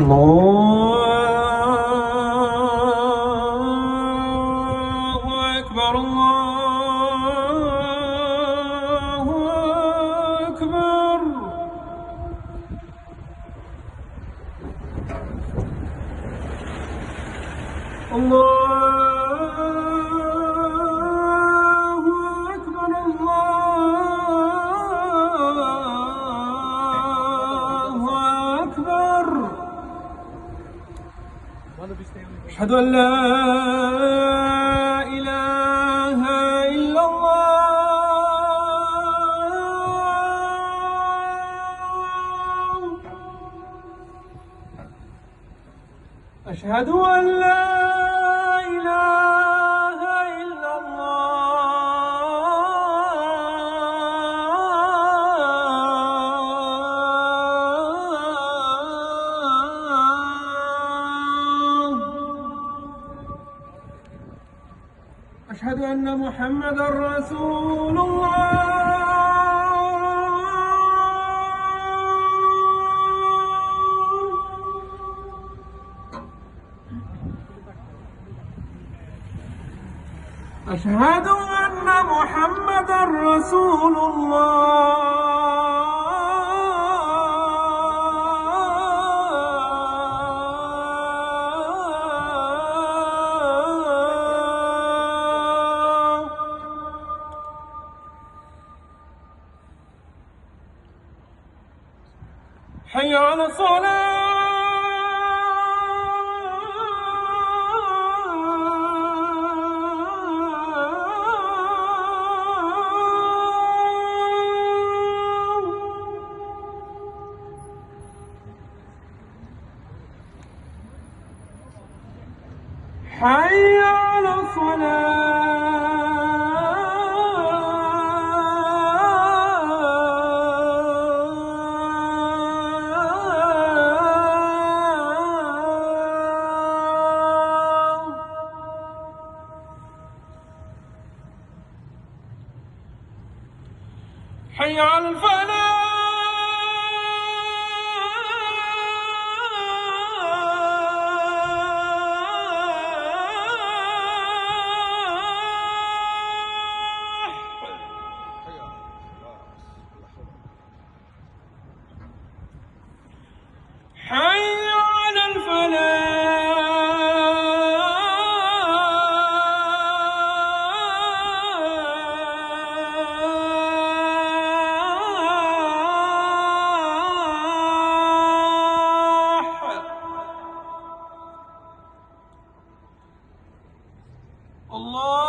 الله أكبر الله أكبر. الله أكبر الله أكبر. أشهد أن لا إله إلا الله. أشهد أن لا إله إلا الله. أشهد أن محمدًا رسول الله. أشهد أن محمدًا رسول الله. حي على الصلاة. حي على الصلاة. حي على الفلاح. حي على الفلاح. الله